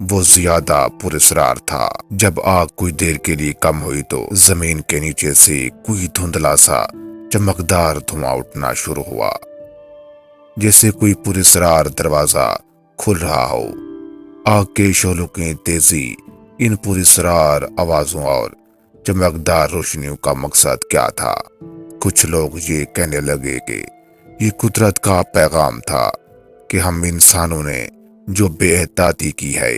وہ زیادہ پراسرار تھا۔ جب آگ کوئی دیر کے لیے کم ہوئی تو زمین کے نیچے سے کوئی دھندلا سا چمکدار دھواں اٹھنا شروع ہوا، جیسے کوئی پراسرار دروازہ کھل رہا ہو۔ آگ کے شعلوں کی تیزی، ان پراسرار آوازوں اور چمکدار روشنیوں کا مقصد کیا تھا؟ کچھ لوگ یہ کہنے لگے کہ یہ قدرت کا پیغام تھا کہ ہم انسانوں نے جو بے احتیاطی کی ہے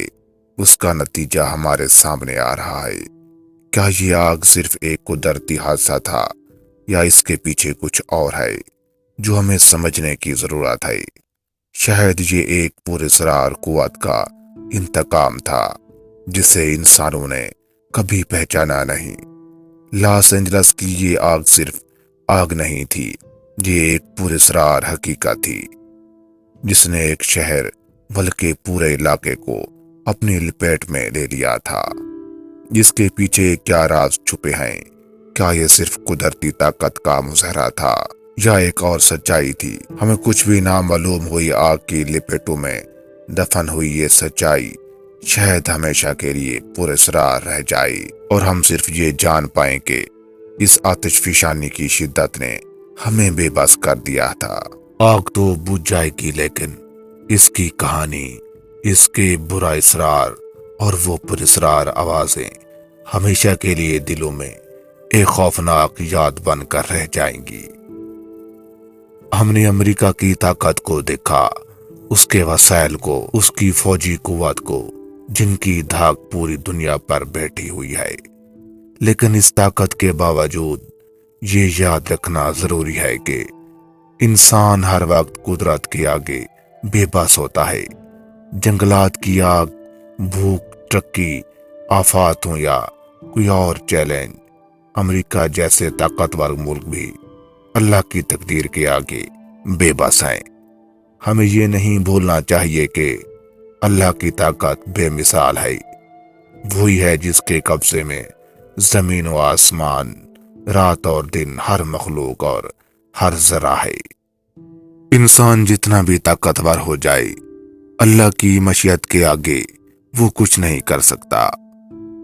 اس کا نتیجہ ہمارے سامنے آ رہا ہے۔ کیا یہ آگ صرف ایک قدرتی حادثہ تھا یا اس کے پیچھے کچھ اور ہے جو ہمیں سمجھنے کی ضرورت ہے؟ شاید یہ ایک پراسرار قوت کا انتقام تھا جسے انسانوں نے کبھی پہچانا نہیں۔ لاس اینجلس کی یہ آگ صرف آگ نہیں تھی، یہ ایک پراسرار حقیقت تھی جس نے ایک شہر بلکہ پورے علاقے کو اپنی لپیٹ میں لے لیا تھا۔ اس کے پیچھے کیا راز چھپے ہیں؟ کیا یہ صرف قدرتی طاقت کا مظاہرہ تھا یا ایک اور سچائی تھی؟ ہمیں کچھ بھی نامعلوم ہوئی آگ کی لپیٹوں میں دفن ہوئی یہ سچائی شاید ہمیشہ کے لیے پراسرار رہ جائے، اور ہم صرف یہ جان پائیں کہ اس آتش فشانی کی شدت نے ہمیں بے بس کر دیا تھا۔ آگ تو بجھ جائے گی لیکن اس کی کہانی، اس کے برا اسرار اور وہ پراسرار آوازیں ہمیشہ کے لیے دلوں میں ایک خوفناک یاد بن کر رہ جائیں گی۔ ہم نے امریکہ کی طاقت کو دیکھا، اس کے وسائل کو، اس کی فوجی قوت کو جن کی دھاک پوری دنیا پر بیٹھی ہوئی ہے، لیکن اس طاقت کے باوجود یہ یاد رکھنا ضروری ہے کہ انسان ہر وقت قدرت کے آگے بے بس ہوتا ہے۔ جنگلات کی آگ، بھوک، ترقی، آفات ہوں یا کوئی اور چیلنج، امریکہ جیسے طاقتور ملک بھی اللہ کی تقدیر کے آگے بے بس ہیں۔ ہمیں یہ نہیں بھولنا چاہیے کہ اللہ کی طاقت بے مثال ہے، وہی ہے جس کے قبضے میں زمین و آسمان، رات اور دن، ہر مخلوق اور ہر ذرہ ہے۔ انسان جتنا بھی طاقتور ہو جائے، اللہ کی مشیت کے آگے وہ کچھ نہیں کر سکتا۔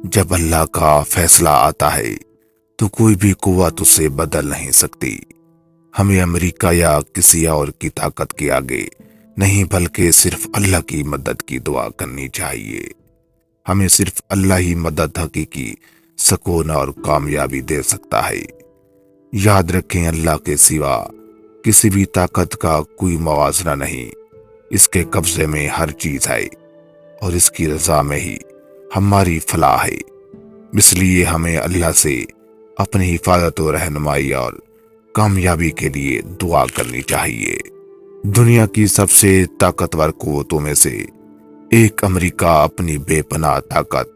جب اللہ کا فیصلہ آتا ہے تو کوئی بھی قوت اسے بدل نہیں سکتی۔ ہمیں امریکہ یا کسی اور کی طاقت کے آگے نہیں بلکہ صرف اللہ کی مدد کی دعا کرنی چاہیے۔ ہمیں صرف اللہ ہی مدد حقیقی سکون اور کامیابی دے سکتا ہے۔ یاد رکھیں، اللہ کے سوا کسی بھی طاقت کا کوئی موازنہ نہیں۔ اس کے قبضے میں ہر چیز ہے اور اس کی رضا میں ہی ہماری فلاح ہے۔ اس لیے ہمیں اللہ سے اپنی حفاظت و رہنمائی اور کامیابی کے لیے دعا کرنی چاہیے۔ دنیا کی سب سے طاقتور قوتوں میں سے ایک امریکہ اپنی بے پناہ طاقت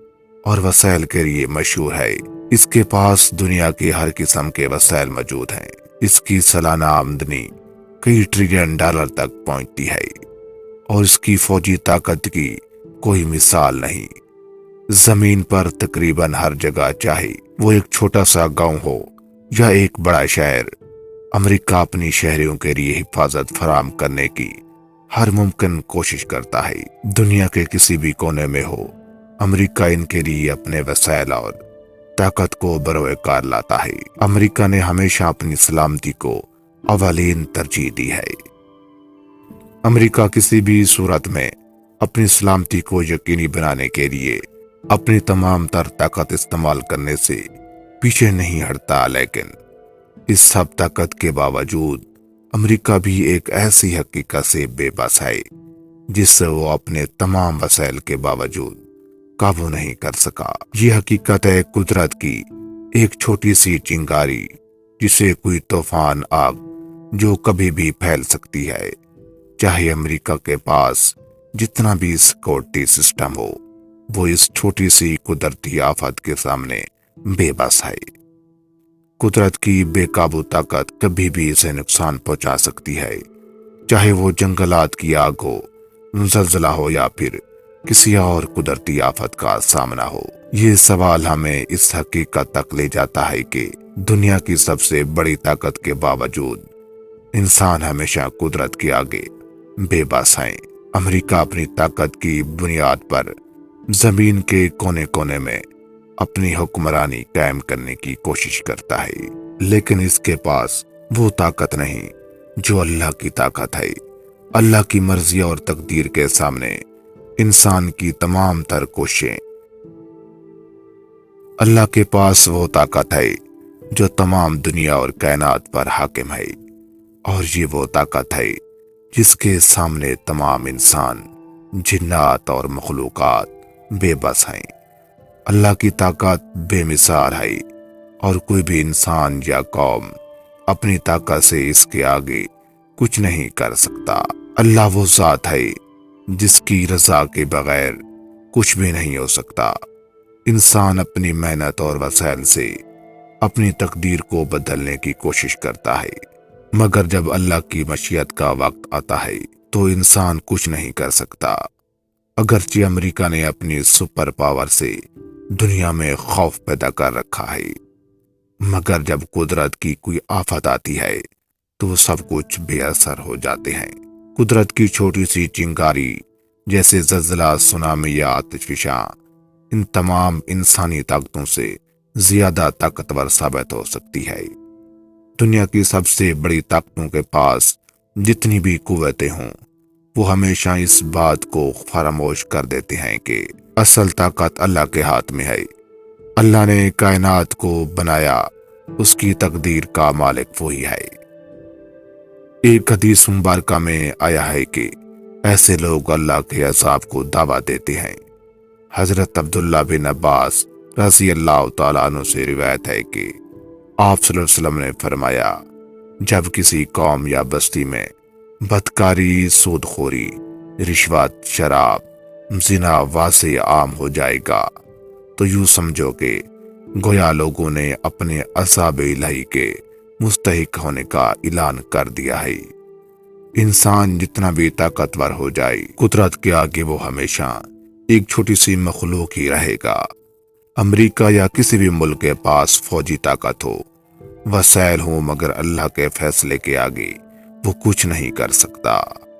اور وسائل کے لیے مشہور ہے۔ اس کے پاس دنیا کے ہر قسم کے وسائل موجود ہیں۔ اس کی سالانہ آمدنی کئی ٹریلین ڈالر تک پہنچتی ہے اور اس کی فوجی طاقت کی کوئی مثال نہیں۔ زمین پر تقریباً ہر جگہ، چاہے وہ ایک چھوٹا سا گاؤں ہو یا ایک بڑا شہر، امریکہ اپنی شہریوں کے لیے حفاظت فراہم کرنے کی ہر ممکن کوشش کرتا ہے۔ دنیا کے کسی بھی کونے میں ہو، امریکہ ان کے لیے اپنے وسائل اور طاقت کو بروئے کار لاتا ہے۔ امریکہ نے ہمیشہ اپنی سلامتی کو اولین ترجیح دی ہے۔ امریکہ کسی بھی صورت میں اپنی سلامتی کو یقینی بنانے کے لیے اپنی تمام تر طاقت استعمال کرنے سے پیچھے نہیں ہٹتا، لیکن اس سب طاقت کے باوجود امریکہ بھی ایک ایسی حقیقت سے بے بس ہے جس سے وہ اپنے تمام وسائل کے باوجود قابو نہیں کر سکا۔ یہ حقیقت ہے قدرت کی ایک چھوٹی سی چنگاری، جسے کوئی طوفان آگ جو کبھی بھی پھیل سکتی ہے، چاہے امریکہ کے پاس جتنا بھی سیکورٹی سسٹم ہو، وہ اس چھوٹی سی قدرتی آفت کے سامنے بے بس ہے۔ قدرت کی بے قابو طاقت کبھی بھی اسے نقصان پہنچا سکتی ہے، چاہے وہ جنگلات کی آگ ہو، زلزلہ ہو یا پھر کسی اور قدرتی آفت کا سامنا ہو۔ یہ سوال ہمیں اس حقیقت تک لے جاتا ہے کہ دنیا کی سب سے بڑی طاقت کے باوجود انسان ہمیشہ قدرت کے آگے بے بس ہیں۔ امریکہ اپنی طاقت کی بنیاد پر زمین کے کونے کونے میں اپنی حکمرانی قائم کرنے کی کوشش کرتا ہے، لیکن اس کے پاس وہ طاقت نہیں جو اللہ کی طاقت ہے۔ اللہ کی مرضی اور تقدیر کے سامنے انسان کی تمام تر کوششیں۔ اللہ کے پاس وہ طاقت ہے جو تمام دنیا اور کائنات پر حاکم ہے، اور یہ وہ طاقت ہے جس کے سامنے تمام انسان، جنات اور مخلوقات بے بس ہیں۔ اللہ کی طاقت بے مثال ہے، اور کوئی بھی انسان یا قوم اپنی طاقت سے اس کے آگے کچھ نہیں کر سکتا۔ اللہ وہ ذات ہے جس کی رضا کے بغیر کچھ بھی نہیں ہو سکتا۔ انسان اپنی محنت اور وسائل سے اپنی تقدیر کو بدلنے کی کوشش کرتا ہے، مگر جب اللہ کی مشیت کا وقت آتا ہے تو انسان کچھ نہیں کر سکتا۔ اگرچہ امریکہ نے اپنی سپر پاور سے دنیا میں خوف پیدا کر رکھا ہے، مگر جب قدرت کی کوئی آفت آتی ہے تو سب کچھ بے اثر ہو جاتے ہیں۔ قدرت کی چھوٹی سی چنگاری جیسے زلزلہ، سونامی یا آتش فشاں ان تمام انسانی طاقتوں سے زیادہ طاقتور ثابت ہو سکتی ہے۔ دنیا کی سب سے بڑی طاقتوں کے پاس جتنی بھی قوتیں ہوں، وہ ہمیشہ اس بات کو فراموش کر دیتے ہیں کہ اصل طاقت اللہ کے ہاتھ میں ہے۔ اللہ نے کائنات کو بنایا، اس کی تقدیر کا مالک وہی ہے۔ ایک حدیث مبارکہ میں آیا ہے کہ ایسے لوگ اللہ کے عذاب کو دعوت دیتے ہیں۔ حضرت عبداللہ بن عباس رضی اللہ تعالیٰ عنہ سے روایت ہے کہ آپ صلی اللہ علیہ وسلم نے فرمایا، جب کسی قوم یا بستی میں بدکاری، سود خوری، رشوت، شراب، زنا واضح عام ہو جائے گا تو یوں سمجھو کہ گویا لوگوں نے اپنے عذاب الہی کے مستحق ہونے کا اعلان کر دیا ہے۔ انسان جتنا بھی طاقتور ہو جائے، قدرت کے آگے وہ ہمیشہ ایک چھوٹی سی مخلوق ہی رہے گا۔ امریکہ یا کسی بھی ملک کے پاس فوجی طاقت ہو، وسائل ہوں، مگر اللہ کے فیصلے کے آگے وہ کچھ نہیں کر سکتا۔